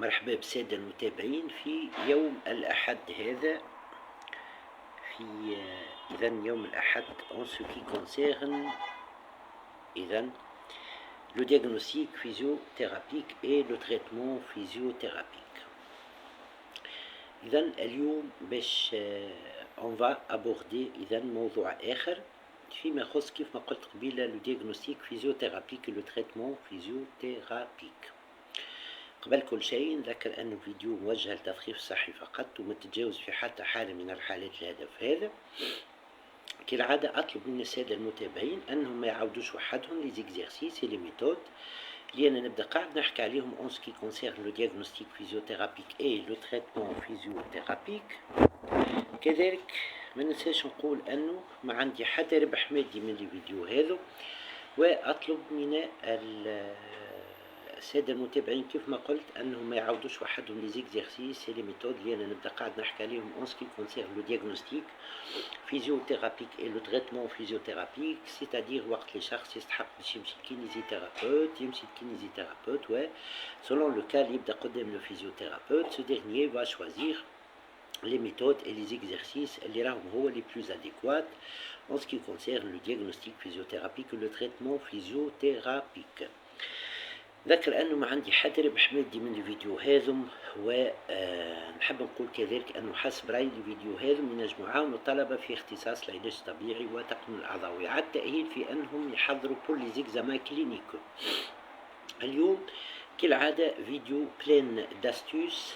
مرحبا بالسادة المتابعين في يوم الأحد هذا. في يوم الأحد en ce qui concerne le diagnostic physiothérapique et le traitement physiothérapique. اليوم باش on va aborder موضوع آخر فيما يخص كيف ما قلت قبيلة le diagnostic physiothérapique et le traitement physiothérapique. قبل كل شيء نذكر أن الفيديو موجه للتثقيف الصحي فقط ومتجاوز في حتى حالة من الحالات الهدف هذا. كالعادة أطلب من السادة المتابعين أنهم ما يعودوش وحدهم لي زيكزيرسيس لي ميثود اللي أنا نبدأ قاعد نحكي عليهم en ce qui concerne le diagnostic physiothérapique et le traitement physiothérapique. كذلك ما ننساش نقول أنه ما عندي حتى ربح مادي من الفيديو هذا، وأطلب من السادة المتابعين كيف ما قلت أنهم ما يعودوش وحدهم لي زيكزيرسيس لي ميثود اللي أنا نبدأ قاعد نحكي عليهم en ce qui concerne le diagnostic physiothérapique et le traitement physiothérapique، c'est-à-dire وقت اللي شخص يستحق باش يمشي للكينيزيثيرابيوت يمشي للكينيزيثيرابيوت و selon le cas اللي يبدأ قدام le physiothérapeute ce dernier va choisir les méthodes et les exercices اللي راهم هو les plus adéquats en ce qui concerne le diagnostic physiothérapique et le traitement physiothérapique. ذكر أنه ما عندي حتى ربح مادي من الفيديو هذم، ونحب نقول كذلك أنه حسب رأي الفيديو هذم ينجموا يعاونوا الطلبة في اختصاص العلاج الطبيعي وتقنين الأعضاء وإعادة التأهيل في أنهم يحضروا بور لي زيكزامان كلينيك. اليوم كالعادة فيديو بلين داستوس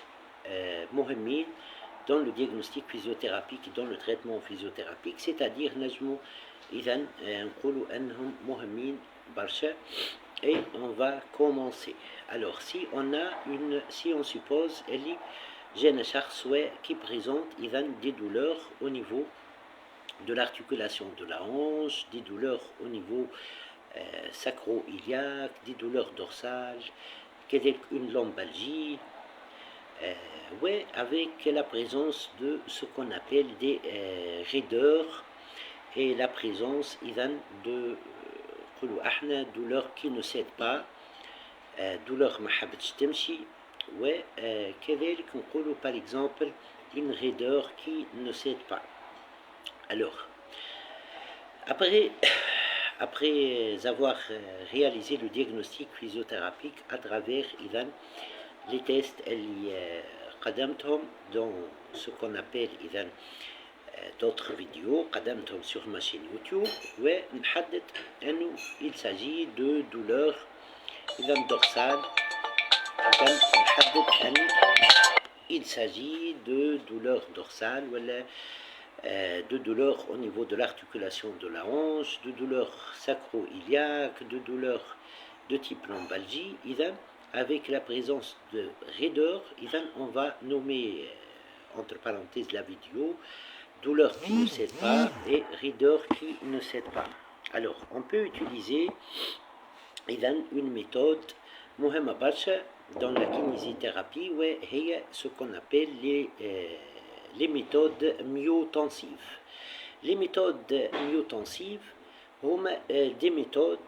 مهمين dans le diagnostic physiothérapique et dans le traitement physiothérapique، c'est-à-dire نجموا إذا نقولوا أنهم مهمين برشا. Et on va commencer. Alors, si on suppose j'ai un شخص qui présente des douleurs au niveau de l'articulation de la hanche, des douleurs au niveau sacro-iliaque, des douleurs dorsales, une lombalgie, avec la présence de ce qu'on appelle des raideurs et la présence de douleur qui ne cède pas، douleur ما حبتش تمشي، وكذلك نقولوا par exemple une raideur qui ne cède pas. Alors après avoir réalisé le diagnostic physiothérapique à travers les tests اللي قدمتهم dans ce qu'on appelle d'autres vidéos قدمتهم sur ma chaîne YouTube، ونحدد أنه il s'agit de douleurs dorsales. نحدد أنه il s'agit de douleurs dorsales ولا de douleurs au niveau de l'articulation de la hanche, de douleurs sacro-iliaques, de douleurs de type lombalgie. Avec la présence de raideurs, on va nommer entre parenthèses la vidéo douleur qui ne cède pas et raideur qui ne cède pas. Alors, on peut utiliser une méthode مهمة برشا dans la kinésithérapie وهي ce qu'on appelle les méthodes myotensives. Les méthodes myotensives هما des méthodes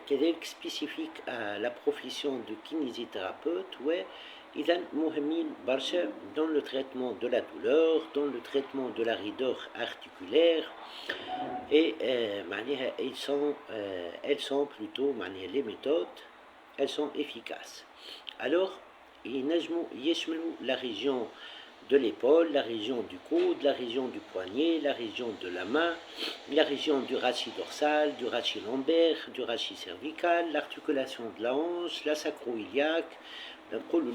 كذلك spécifiques à la profession de kinésithérapeute إذن مهمين برشا dans le traitement de la douleur, dans le traitement de la raideur articulaire et معناها elles sont plutôt معناها les méthodes elles sont efficaces. Alors يشملوا la région de l'épaule, la région du coude, la région du poignet, la région de la main, la région du rachis dorsal, du rachis lombaire, du rachis cervical, l'articulation de la hanche, la sacro-iliaque,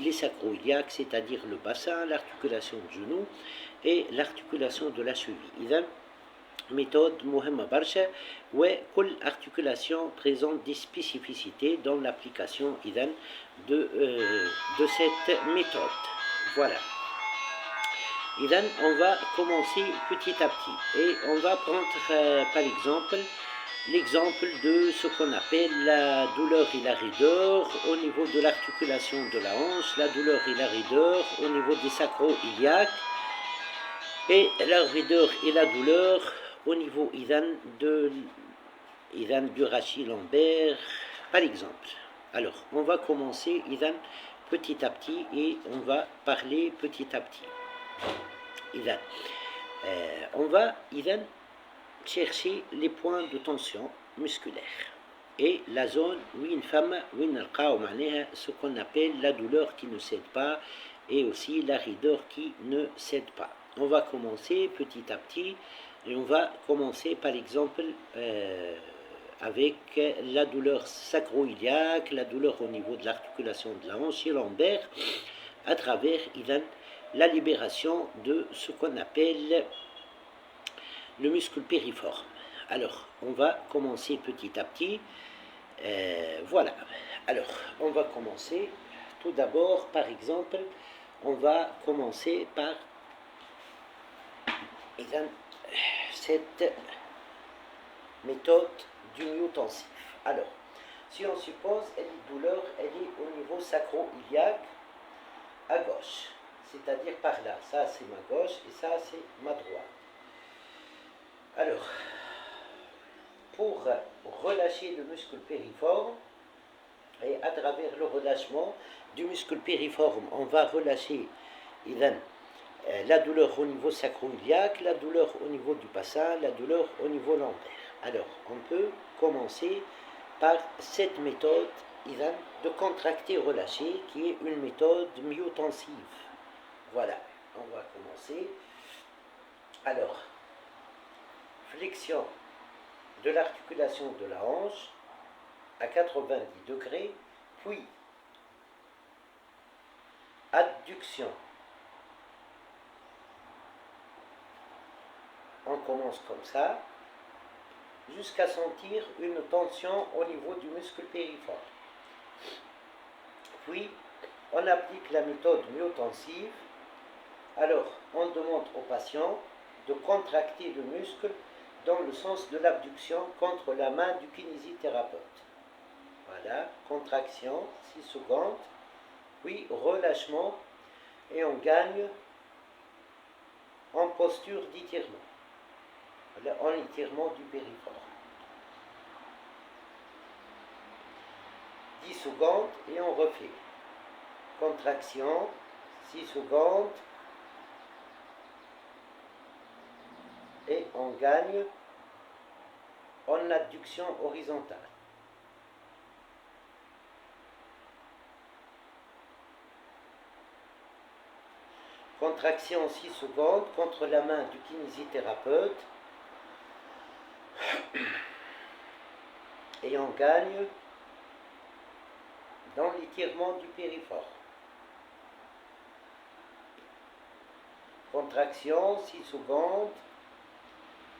les sacro-iliaques, c'est-à-dire le bassin, l'articulation du genou et l'articulation de la cheville. إذن méthode مهمة برشا وكل articulation présente des spécificités dans l'application de cette méthode. Voilà. On va commencer petit à petit et on va prendre par exemple l'exemple de ce qu'on appelle la douleur et la raideur au niveau de l'articulation de la hanche, la douleur et la raideur au niveau des sacro-iliaques et la raideur et la douleur au niveau du rachis lombaire par exemple. Alors on va commencer petit à petit et on va parler petit à petit. On va chercher les points de tension musculaire et la zone ce qu'on appelle la douleur qui ne cède pas et aussi la raideur qui ne cède pas. On va commencer petit à petit et on va commencer par exemple avec la douleur sacro-iliaque, la douleur au niveau de l'articulation de la hanche et lombaire à travers la libération de ce qu'on appelle le muscle périforme. Alors, on va commencer petit à petit. Voilà. Alors, on va commencer tout d'abord, par exemple, on va commencer par cette méthode du myotensif. Alors, si on suppose une douleur, elle est au niveau sacro-iliaque à gauche, c'est-à-dire par là. Ça, c'est ma gauche et ça, c'est ma droite. Alors, pour relâcher le muscle périforme, et à travers le relâchement du muscle périforme, on va relâcher la douleur au niveau sacro-iliaque, la douleur au niveau du bassin, la douleur au niveau lombaire. Alors, on peut commencer par cette méthode de contracter-relâcher, qui est une méthode myotensive. Voilà, on va commencer. Alors, flexion de l'articulation de la hanche à 90 degrés, puis adduction. On commence comme ça, jusqu'à sentir une tension au niveau du muscle périforme. Puis, on applique la méthode myotensive. Alors, on demande au patient de contracter le muscle dans le sens de l'abduction contre la main du kinésithérapeute. Voilà, contraction, 6 secondes, puis relâchement, et on gagne en posture d'étirement, en étirement du périforme. 10 secondes et on refait. Contraction, 6 secondes, et on gagne en adduction horizontale. Contraction 6 secondes contre la main du kinésithérapeute et on gagne dans l'étirement du périforme. Contraction 6 secondes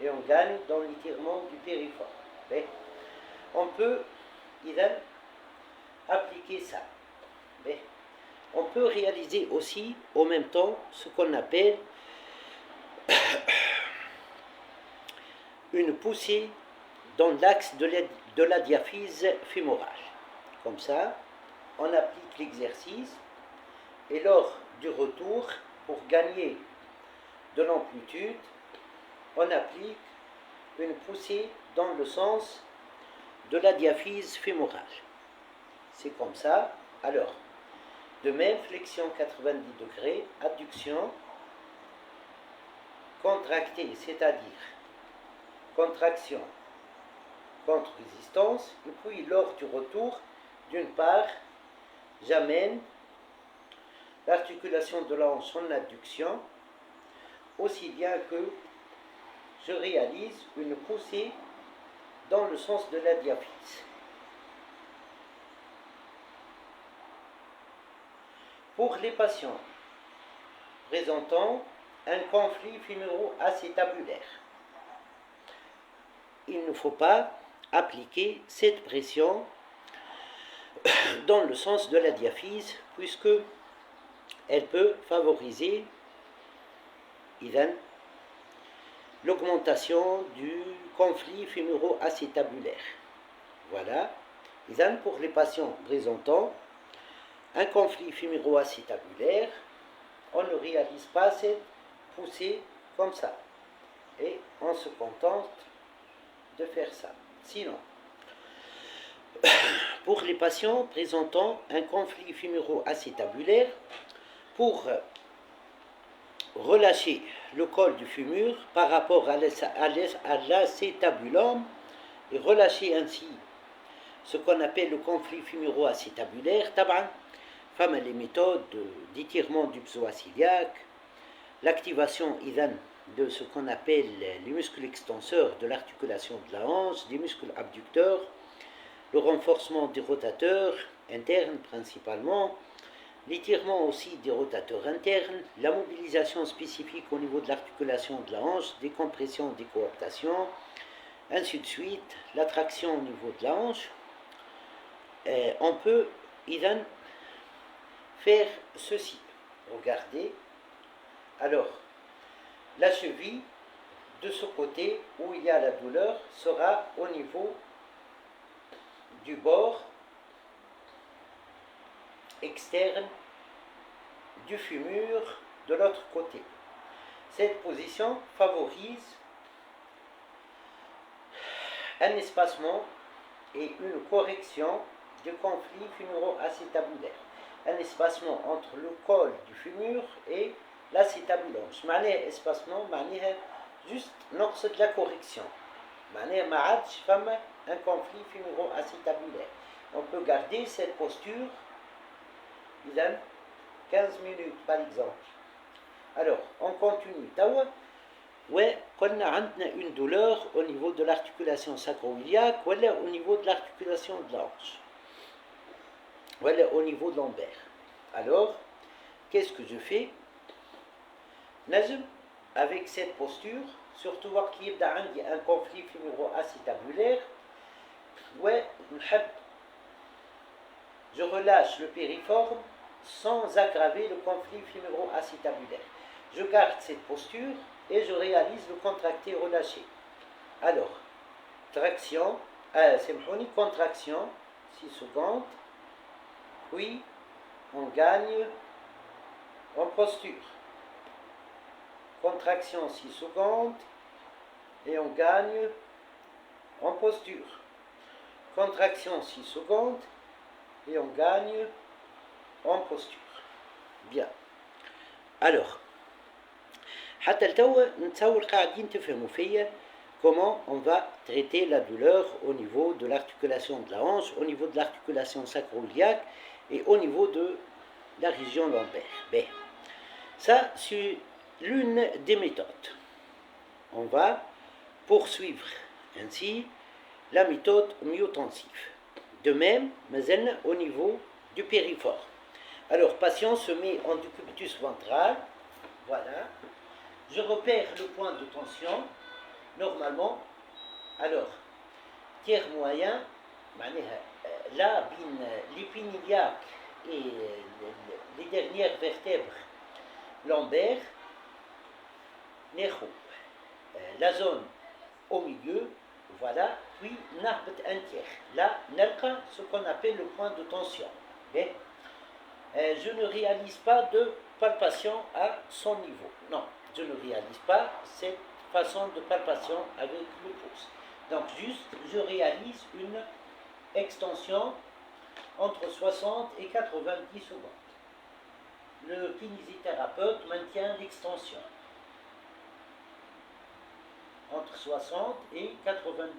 et on gagne dans l'étirement du périforme. Mais on peut appliquer ça. Mais on peut réaliser aussi en même temps ce qu'on appelle une poussée dans l'axe de la diaphyse fémorale. Comme ça, on applique l'exercice et lors du retour, pour gagner de l'amplitude, on applique une poussée dans le sens de la diaphyse fémorale. C'est comme ça. Alors, de même, flexion 90 degrés, adduction, contractée, c'est-à-dire contraction contre résistance, et puis lors du retour, d'une part, j'amène l'articulation de la hanche en adduction, aussi bien que je réalise une poussée dans le sens de la diaphyse. Pour les patients présentant un conflit fémoro-acétabulaire, il ne faut pas appliquer cette pression dans le sens de la diaphyse, puisque elle peut favoriser l'augmentation du conflit fémoro-acétabulaire. Voilà. Pour les patients présentant un conflit fémoro-acétabulaire, on ne réalise pas cette poussée comme ça. Et on se contente de faire ça. Sinon, pour les patients présentant un conflit fémuro-acétabulaire, pour relâcher le col du fémur par rapport à l'acétabulum et relâcher ainsi ce qu'on appelle le conflit fémuro-acétabulaire. Taban, femme les méthodes d'étirement du psoas-iliaque, l'activation de ce qu'on appelle les muscles extenseurs de l'articulation de la hanche, des muscles abducteurs, le renforcement des rotateurs internes principalement, l'étirement aussi des rotateurs internes, la mobilisation spécifique au niveau de l'articulation de la hanche, décompression, décoaptation, ainsi de suite, la traction au niveau de la hanche. On peut faire ceci. Regardez. Alors, la cheville de ce côté où il y a la douleur sera au niveau du bord externe du fémur de l'autre côté. Cette position favorise un espacement et une correction du conflit fémuro-acétabulaire. Un espacement entre le col du fémur et l'acétabulum. معناها espacement معناها juste نقصد la correction. معناها ما عادش فما un conflit fémuro-acétabulaire. On peut garder cette posture 15 minutes par exemple. Alors, on continue. وقلنا عندنا une douleur au niveau de l'articulation sacro-iliaque ولا au niveau de l'articulation de la hanche ولا au niveau de lombaire. Alors, qu'est-ce que je fais? نجم avec cette posture, surtout وقت يبدا عندي un conflit fémuro-acétabulaire ونحب je relâche le périforme sans aggraver le conflit fémuro-acétabulaire. Je garde cette posture et je réalise le contracté relâché. Alors, traction, contraction, 6 secondes, puis on gagne en posture. Contraction 6 secondes et on gagne en posture. Contraction 6 secondes et on gagne en posture. Bien. Alors, حتى لتوا نتصور قاعدين تفهموا فيا comment on va traiter la douleur au niveau de l'articulation de la hanche, au niveau de l'articulation sacro-iliaque et au niveau de la région lombaire. Bien. Ça, c'est l'une des méthodes. On va poursuivre ainsi la méthode myotensive. De même, mais au niveau du périforme. Alors, patient se met en décubitus ventral. Voilà. Je repère le point de tension. Normalement, alors, tiers moyen, là, l'épine iliaque et les dernières vertèbres lombaires, la zone au milieu, voilà, puis nahbet un tiers. Là, nalqa, ce qu'on appelle le point de tension. Okay? Je ne réalise pas de palpation à son niveau. Non, je ne réalise pas cette façon de palpation avec le pouce. Donc, juste, je réalise une extension entre 60 et 90 secondes. Le kinésithérapeute maintient l'extension entre 60 et 90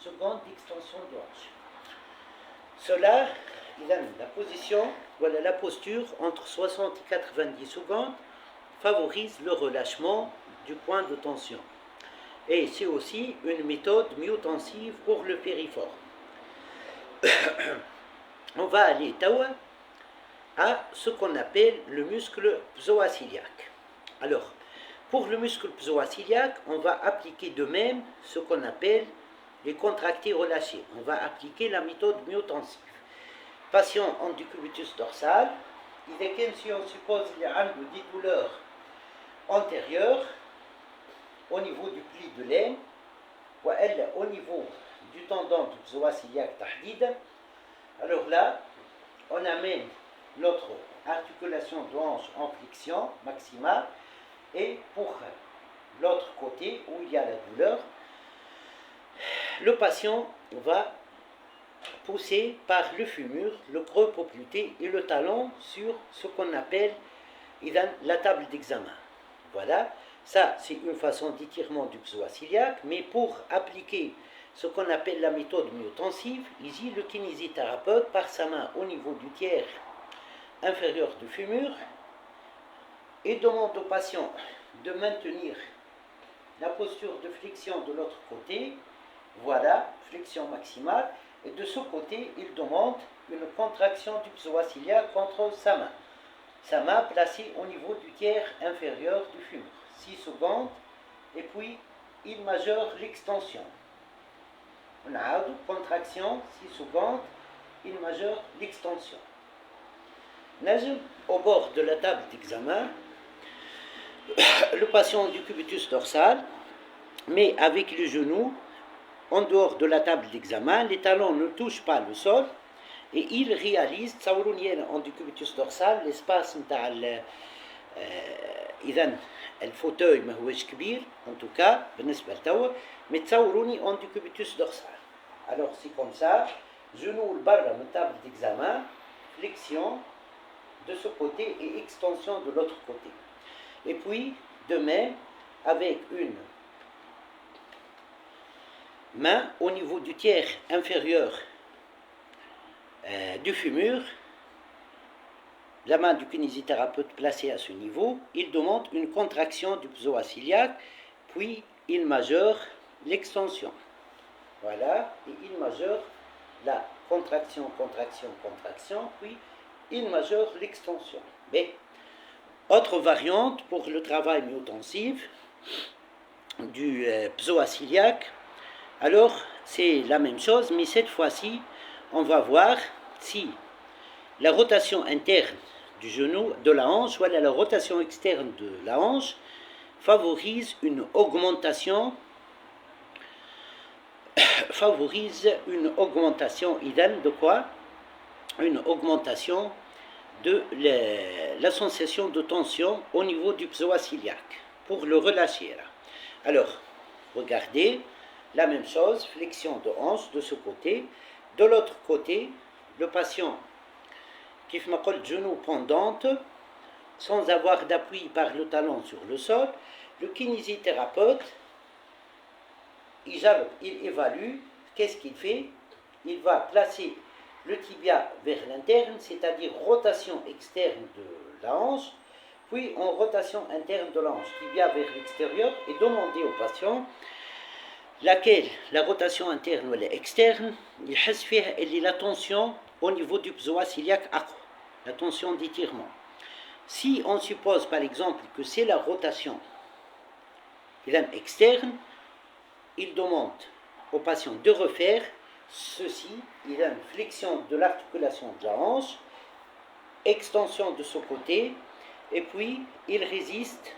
secondes d'extension de hanche. Cela, il a la position, voilà la posture entre 60 et 90 secondes favorise le relâchement du point de tension. Et c'est aussi une méthode myotensive pour le périforme. On va aller à ce qu'on appelle le muscle psoas-iliaque. Alors, pour le muscle psoas-iliaque, on va appliquer de même ce qu'on appelle les contractés relâchés. On va appliquer la méthode myotensive. Patient en décubitus dorsal, si on suppose qu'il y a des douleurs antérieures au niveau du pli de l'aine, ou au niveau du tendon du psoas-iliaque tahdid, alors là, on amène l'autre articulation de hanche en flexion maximale, et pour l'autre côté où il y a la douleur, le patient va poussé par le fémur, le creux poplité et le talon sur ce qu'on appelle la table d'examen. Voilà, ça c'est une façon d'étirement du psoas-iliaque, mais pour appliquer ce qu'on appelle la méthode myotensive, ici le kinésithérapeute par sa main au niveau du tiers inférieur du fémur et demande au patient de maintenir la posture de flexion de l'autre côté, voilà, flexion maximale, et de ce côté, il demande une contraction du psoas-iliaque contre sa main placée au niveau du tiers inférieur du fémur. 6 secondes, et puis il majeure l'extension. On a contraction, 6 secondes, il majeure l'extension. Najm, au bord de la table d'examen, le patient du cubitus dorsal, mais avec les genoux en dehors de la table d'examen, les talons ne touchent pas le sol, et il réalise تصوروني en du cubitus dorsal l'espace نتاع اذا الفوتوي ما هوش كبير en tout cas بالنسبه لتوا mais تصوروني en du cubitus dorsal. Alors c'est comme ça, genou لبرا من table d'examen, flexion de ce côté et extension de l'autre côté. Et puis de même avec une main au niveau du tiers inférieur du fémur, la main du kinésithérapeute placée à ce niveau, il demande une contraction du psoas-iliaque, puis il majeure l'extension. Voilà, et il majeure la contraction, contraction, contraction, puis il majeure l'extension. Mais, autre variante pour le travail myotensif du psoas-iliaque, alors c'est la même chose, mais cette fois-ci, on va voir si la rotation interne du genou, de la hanche, ou la rotation externe de la hanche favorise une augmentation idéale de quoi? Une augmentation de la sensation de tension au niveau du psoas-iliaque pour le relâcher là. Alors, regardez, la même chose, flexion de hanche de ce côté. De l'autre côté, le patient qui fait le genou pendante, sans avoir d'appui par le talon sur le sol, le kinésithérapeute, il évalue, qu'est-ce qu'il fait? Il va placer le tibia vers l'interne, c'est-à-dire rotation externe de la hanche, puis en rotation interne de la hanche, tibia vers l'extérieur, et demander au patient laquelle la rotation interne ou externe, il y a la tension au niveau du psoas-iliaque, la tension d'étirement. Si on suppose par exemple que c'est la rotation externe, il demande au patient de refaire ceci, il a une flexion de l'articulation de la hanche, extension de ce côté, et puis il résiste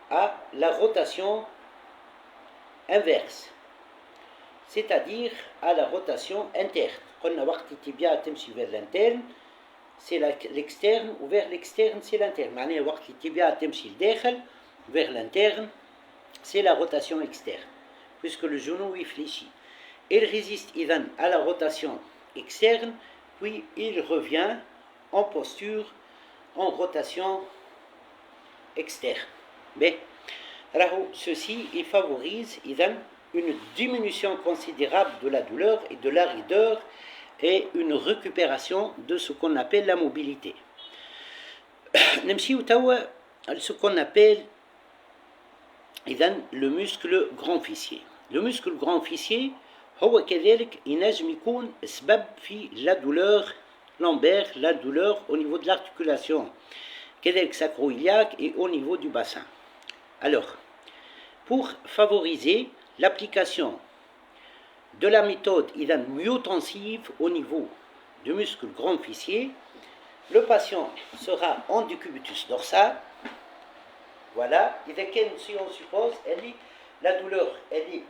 à la rotation inverse, c'est-à-dire à la rotation interne. Quand on a tibia vers l'interne, c'est l'externe, ou vers l'externe, c'est l'interne. معناها وقت التibia تمشي لداخل vers l'interne, c'est la rotation externe, puisque le genou il fléchit. Il résiste à la rotation externe, puis il revient en posture, en rotation externe. Mais ceci il favorise une diminution considérable de la douleur et de la raideur et une récupération de ce qu'on appelle la mobilité. نمشيو توا ce qu'on appelle le muscle grand fessier. Le muscle grand fessier هو كذلك ينجم يكون سبب في la douleur lombaire, la douleur au niveau de l'articulation كذلك sacro-iliaque et au niveau du bassin. Alors, pour favoriser l'application de la méthode myotensive au niveau du muscle grand fessier, le patient sera en décubitus dorsal. Voilà, et si on suppose, la douleur elle est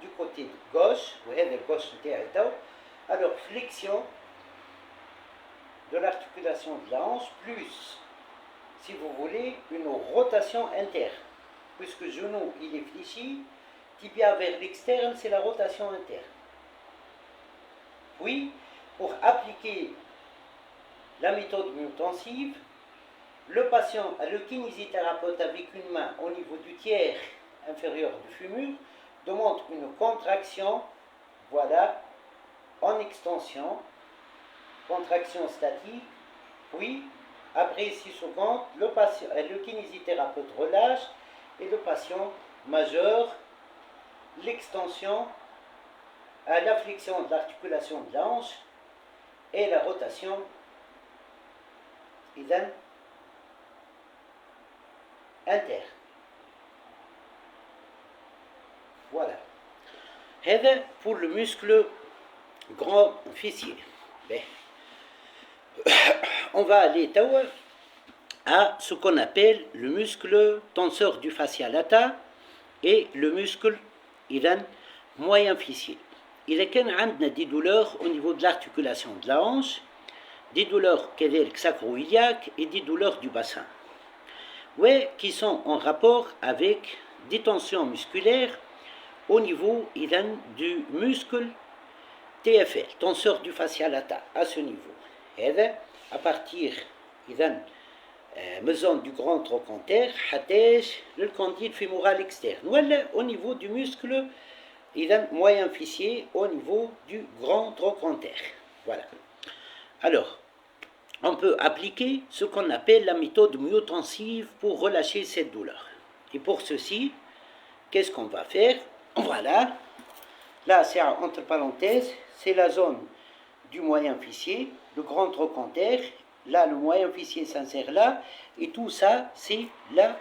du côté gauche, vous voyez, gauche, alors flexion de l'articulation de la hanche, plus, si vous voulez, une rotation interne, puisque le genou il est fléchi, tibia vers l'externe, c'est la rotation interne. Puis, pour appliquer la méthode myotensive, le patient, le kinésithérapeute avec une main au niveau du tiers inférieur du fémur demande une contraction, voilà, en extension, contraction statique, puis après 6 secondes, le kinésithérapeute relâche et le patient majeure l'extension à la flexion de l'articulation de la hanche et la rotation interne. Voilà. هذا pour le muscle grand fessier. Ben, on va aller à ce qu'on appelle le muscle tenseur du fascia lata et le muscle moyen fessier. Il y a des douleurs au niveau de l'articulation de la hanche, des douleurs sacro-iliaques et des douleurs du bassin, ouais, qui sont en rapport avec des tensions musculaires au niveau du muscle TFL, tenseur du fascia lata, à ce niveau. Et à partir maison du grand trochanter, le condyle fémoral externe, ou au niveau du muscle moyen fessier, au niveau du grand trochanter. Voilà. Alors, on peut appliquer ce qu'on appelle la méthode myotensive pour relâcher cette douleur. Et pour ceci, qu'est-ce qu'on va faire? Voilà. Là, c'est entre parenthèses, c'est la zone du moyen fessier, le grand trochanter. Là, le moyen fessier s'insère là. Et tout ça, c'est là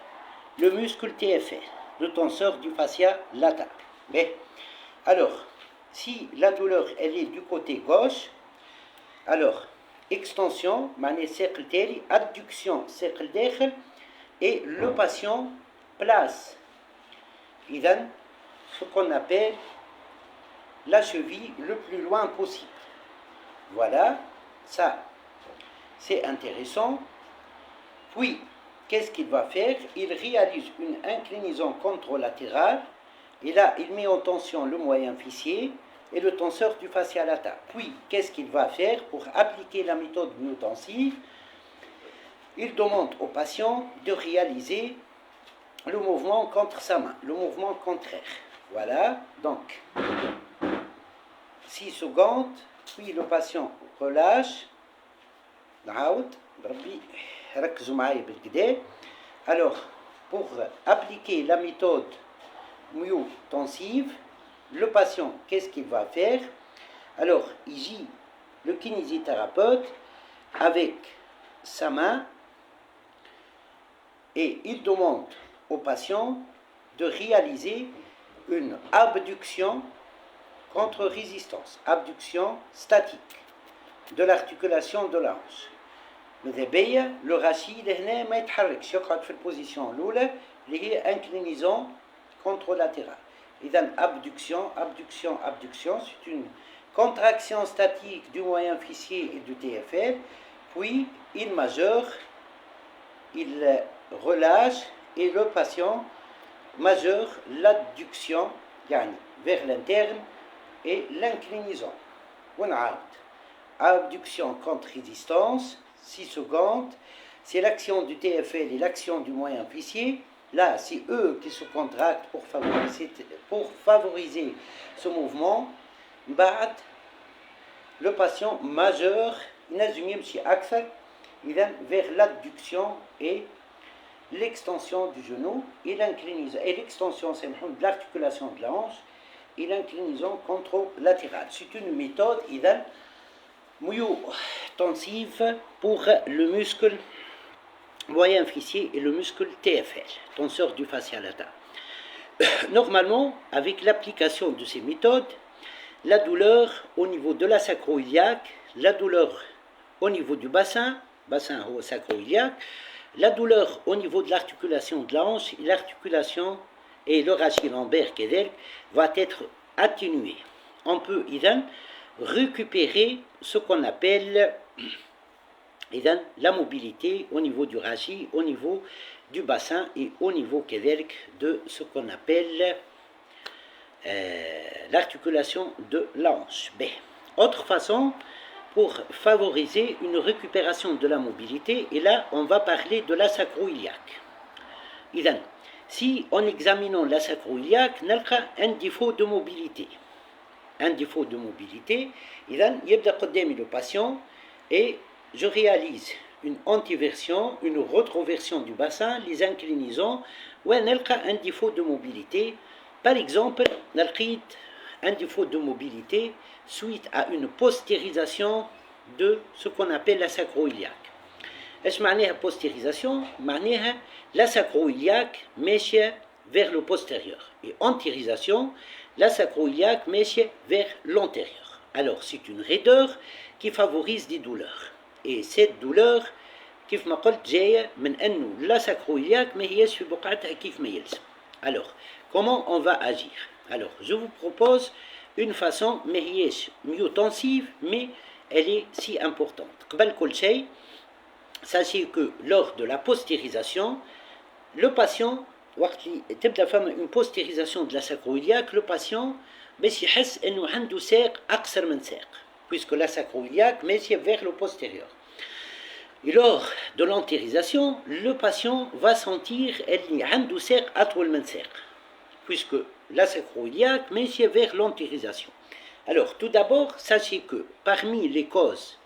le muscle TFL, le tenseur du fascia lata. Mais, alors, si la douleur, elle est du côté gauche, alors, extension, cercle télé, adduction, cercle d'air, et le patient place, ce qu'on appelle la cheville le plus loin possible. Voilà, ça, c'est intéressant. Puis, qu'est-ce qu'il va faire? Il réalise une inclinaison contralatérale, et là, il met en tension le moyen fessier et le tenseur du fascia lata. Puis, qu'est-ce qu'il va faire pour appliquer la méthode myotensive? Il demande au patient de réaliser le mouvement contre sa main, le mouvement contraire. Voilà, donc 6 secondes, puis le patient relâche. Alors, pour appliquer la méthode myotensive, le patient, qu'est-ce qu'il va faire? Alors, ici, le kinésithérapeute, avec sa main, et il demande au patient de réaliser une abduction contre résistance, abduction statique de l'articulation de la hanche. le rachid هنا ما يتحركش يقعد في البوزيشن الأولى اللي هي inclinaison contralatérale. إذا abduction, c'est une contraction statique du moyen fessier et du TFL, puis il majeure, il relâche et le patient majeure l'adduction vers l'interne et l'inclinaison. Abduction contre résistance, 6 secondes, c'est l'action du TFL et l'action du moyen fessier. Là, c'est eux qui se contractent pour favoriser ce mouvement. Le patient majeur, vers l'adduction et l'extension du genou et l'inclinaison. Et l'extension, c'est de l'articulation de la hanche et l'inclinaison contralatérale. C'est une méthode myotensive pour le muscle moyen fessier et le muscle TFL, tenseur du fascia lata. Normalement, avec l'application de ces méthodes, la douleur au niveau de la sacro-iliaque, la douleur au niveau du bassin sacro-iliaque, la douleur au niveau de l'articulation de la hanche, l'articulation et le rachis lombaire va être atténuée. On peut récupérer ce qu'on appelle la mobilité au niveau du rachis, au niveau du bassin et au niveau de ce qu'on appelle l'articulation de la hanche. autre façon pour favoriser une récupération de la mobilité, et là on va parler de la sacro-iliaque. Si en examinant la sacro-iliaque, on a un défaut de mobilité. Un défaut de mobilité, il y a le patient et je réalise une antiversion, une rétroversion du bassin, les inclinaisons, où on a un défaut de mobilité. Par exemple, on a un défaut de mobilité suite à une postérisation de ce qu'on appelle la sacro-iliaque. ايش معناها postérisation؟ معناها la sacro-iliaque ماشية vers le postérieur, et antérisation, la sacro-iliaque ماشية vers l'antérieur. Alors c'est une raideur qui favorise des douleurs, et cette douleur كيف ما قلت جاية من أنه la sacro-iliaque ما هيش في بقعتها كيف ما يلزم. Alors comment on va agir? Alors je vous propose une façon ما هيش myotensive, mais elle est si importante. قبل كل شيء sachez que lors de la postérisation, le patient, une postérisation de la sacro-iliaque, le patient يحس انه عنده ساق اقصر من ساق, puisque la sacro-iliaque ماشية vers le postérieur. Et lors de l'antérisation, le patient va sentir اللي عنده ساق اطول من ساق, puisque la sacro-iliaque ماشية vers l'antérisation. Alors tout d'abord, sachez que parmi les causes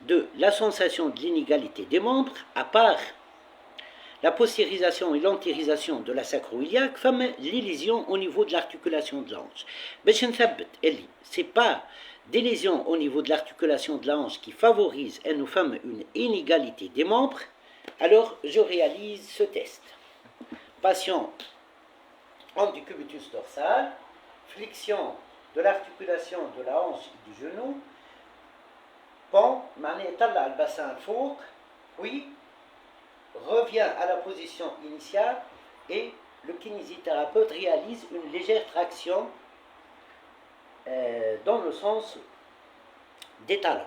de la sensation de l'inégalité des membres, à part la postérisation et l'antérisation de la sacro-iliaque, les lésions au niveau de l'articulation de la hanche. Ce n'est pas des lésions au niveau de l'articulation de la hanche qui favorisent une inégalité des membres. Alors je réalise ce test. Patient en décubitus dorsal, flexion de l'articulation de la hanche et du genou, pont, معناها le bassin الفوق, puis revient à la position initiale et le kinésithérapeute réalise une légère traction dans le sens des talons.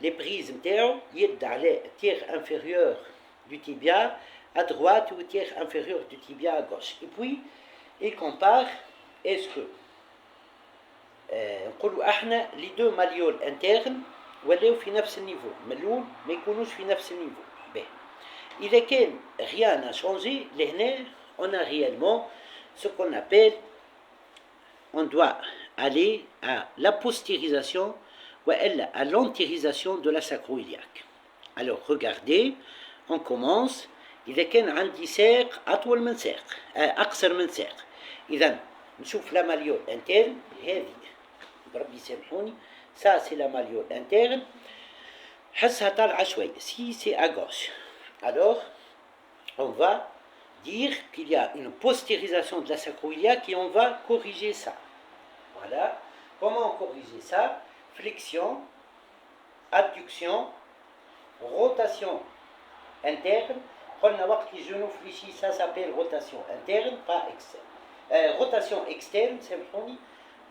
Les prises نتاعو يد على tiers inférieur du tibia à droite ou tiers inférieur du tibia à gauche. Et puis il compare, est-ce que نقولوا احنا لي دو ماليول انترن ولاو في نفس النيفو, ملول ما يكونوش في نفس النيفو. باهي اذا كان rien n'a changé, لهنا on a réellement ce qu'on appelle, on doit aller à la postérisation ou à l'antérisation de la sacro-iliaque. Alors regardez, on commence. إذا كان عندي ساق أطول من ساق أقصر من ساق, إذا نشوف لا ماليول انترن هذه, بربي يسامحوني, ça c'est la malléole interne, حسها طالعة شوي, si c'est à gauche, alors on va dire qu'il y a une postérisation de la sacro-iliaque et on va corriger ça. Voilà, comment corriger ça? Flexion, adduction, rotation interne. قلنا وقت les genoux fléchis, ça s'appelle rotation interne, pas externe. Rotation externe, سامحوني.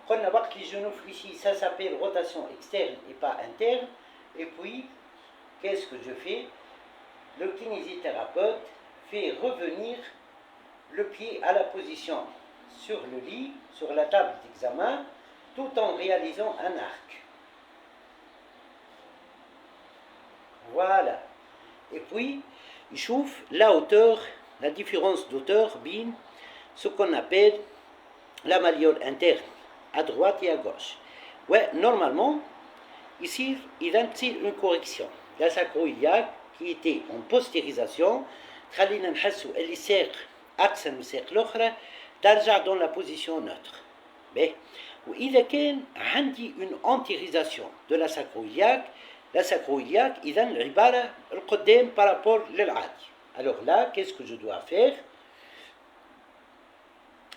قلنا وقت les genoux fléchis, ça s'appelle rotation externe et pas interne. Et puis, qu'est-ce que je fais? Le kinésithérapeute fait revenir le pied à la position sur le lit, sur la table d'examen, tout en réalisant un arc. Voilà. Et puis, il chauffe la hauteur, la différence d'auteur, bin, ce qu'on appelle la malléole interne, à droite et à gauche. Ouais, normalement, ici, il y a une correction. La sacro-iliaque qui était en postérisation, خلينا نحسوا اللي ساق أقصر من الساق الأخرى ترجع dans la position neutre. باهي. وإذا كان عندي une antérisation de la sacro-iliaque إذا العبارة القدام par rapport للعادي. Alors là, qu'est-ce que je dois faire?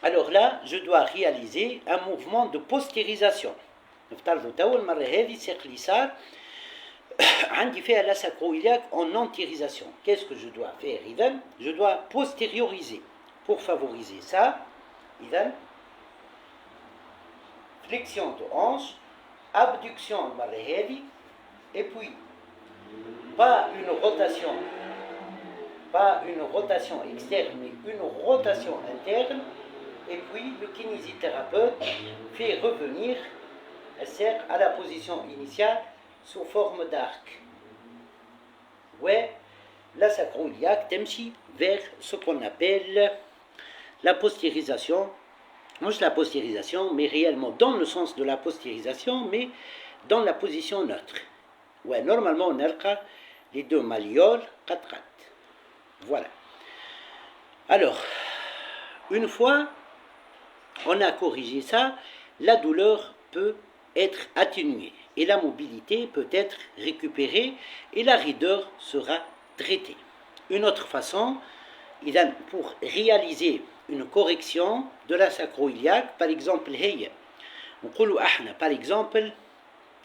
Alors là, je dois réaliser un mouvement de postérisation. نفترضوا توا المرة هذه ساق اليسار عندي فيها la sacro-iliaque en antérisation. Qu'est-ce que je dois faire? إذن je dois postérioriser. Pour favoriser ça, إذن flexion de hanche, abduction المرة هذه, et puis pas une rotation externe, mais une rotation interne, et puis le kinésithérapeute fait revenir الساق à la position initiale sous forme d'arc. Ouais, la sacro-iliaque تمشي vers ce qu'on appelle la postérisation. Non, la postérisation, mais réellement dans le sens de la postérisation, mais dans la position neutre. Ouais, normalement on a les deux malléoles, 4. Voilà. Alors, une fois on a corrigé ça, la douleur peut être atténuée et la mobilité peut être récupérée et la raideur sera traitée. Une autre façon, pour réaliser une correction de la sacro-iliaque, par exemple, par exemple,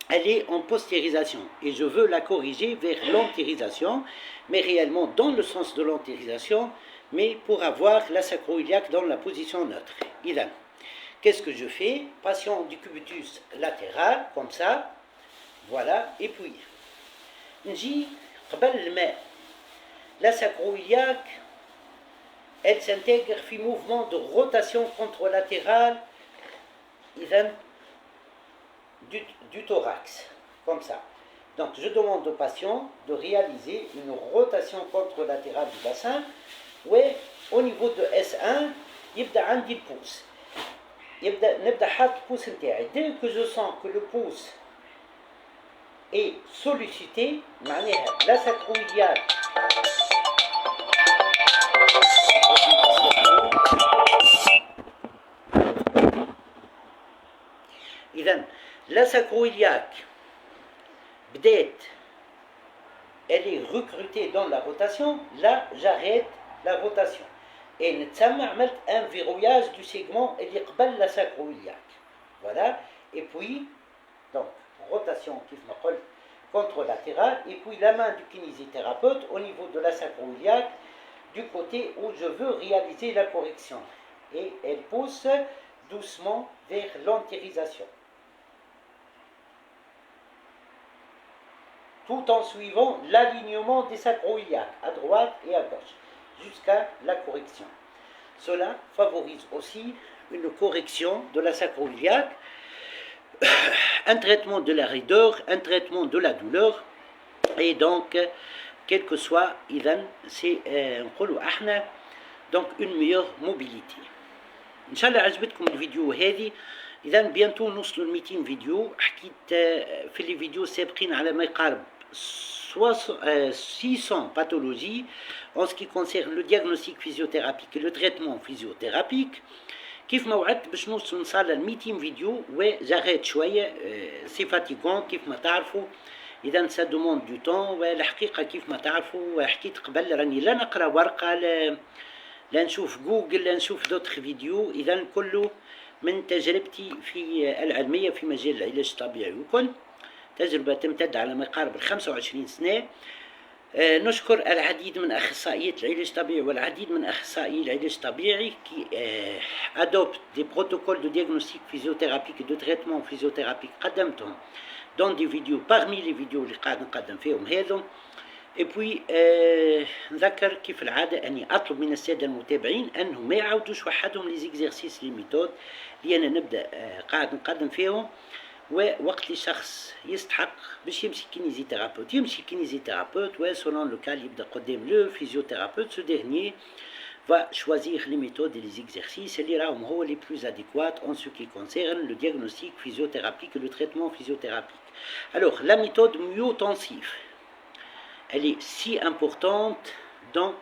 elle est en postérisation et je veux la corriger vers l'antérisation, mais réellement dans le sens de l'antérisation, mais pour avoir la sacro-iliaque dans la position neutre. Qu'est-ce que je fais? Passion du cubitus latéral, comme ça, voilà, et puis, la sacro-iliaque, elle s'intègre في mouvement de rotation contralatérale du thorax, comme ça. Donc je demande au patient de réaliser une rotation contralatérale du bassin, où au niveau de S1, يبدأ عندي البوس. نبدأ حاط البوس نتاعي. Dès que je sens que le pouce est sollicité, معناها la sacro-iliaque la sacro-iliaque elle est recrutée dans la rotation, là j'arrête la rotation et نتسمى عملت un verrouillage du segment اللي قبل la sacro-iliaque. Voilà, et puis donc rotation كيف ما قلت contralatérale, et puis la main du kinésithérapeute au niveau de la sacro-iliaque du côté où je veux réaliser la correction, et elle pousse doucement vers l'antérisation, tout en suivant l'alignement des sacro-iliaques à droite et à gauche, jusqu'à la correction. Cela favorise aussi une correction de la sacro-iliaque, un traitement de la raideur, un traitement de la douleur, et donc, quel que soit, c'est donc une meilleure mobilité. إن شاء الله عجبتكم الفيديو هذه. إذا بيانتو نوصلوا ل 200 فيديو. حكيت في لي فيديو السابقين على ما يقارب 600 pathologies en ce qui concerne le diagnostic physiothérapique et le traitement physiothérapique. كيف ما وعدت باش نوصل نصل ل 200 فيديو وجاريت شويه سي فاتيغون كيف ما تعرفوا. إذا سا دوموند دو طون، والحقيقة كيف ما تعرفوا حكيت قبل راني لا نقرا ورقة لا نشوف جوجل لا نشوف دوتر فيديو. إذا كله من تجربتي في العلمية في مجال العلاج الطبيعي، وكل تجربة تمتد على ما يقارب 25 سنة. نشكر العديد من أخصائيات العلاج الطبيعي والعديد من أخصائي العلاج الطبيعي qui adoptent des protocoles de diagnostic physiothérapique et de traitement physiothérapique قدمتهم dans des vidéos parmi les vidéos اللي قاعد نقدم فيهم هذم. Et puis نذكر كيف العادة أني أطلب من السادة المتابعين أنهم ما يعاودوش وحدهم لي زيكزارسيس لي ميثود اللي أنا نبدأ قاعد نقدم فيهم. ووقت اللي شخص يستحق باش يمشي كينيزيثيرابوت يمشي كينيزيثيرابوت، وسولون لو كال يبدا قدام لو فيزيوثيرابوت. سو ديرنيي va choisir les méthodes et les exercices اللي راهم هو les plus adéquats en ce qui concerne le diagnostic physiothérapique et le traitement physiothérapique. Alors la méthode myotensive, elle est si importante dans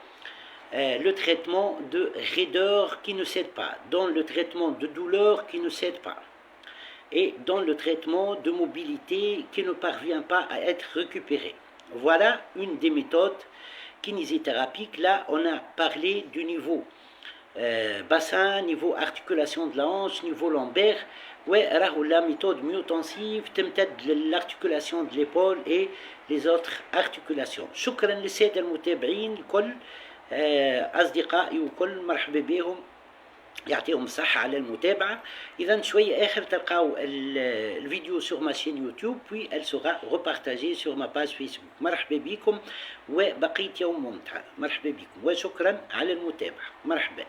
le traitement de raideur qui ne cède pas, dans le traitement de douleur qui ne cède pas, et dans le traitement de mobilité qui ne parvient pas à être récupéré. Voilà une des méthodes kinésithérapiques. Là, on a parlé du niveau bassin, niveau articulation de la hanche, niveau lombaire. وراهو la méthode myotensive تمتد l'articulation de l'épaule et les autres articulations. شكرا للسادة المتابعين الكل، أصدقائي وكل مرحبا بهم، يعطيهم الصحة على المتابعة. إذا شوية آخر تلقاو الفيديو sur ma chaîne YouTube، puis elle sera repartagée sur ma page Facebook. مرحبا بكم وبقيت يوم ممتع. مرحبا بكم وشكرا على المتابعة. مرحبا.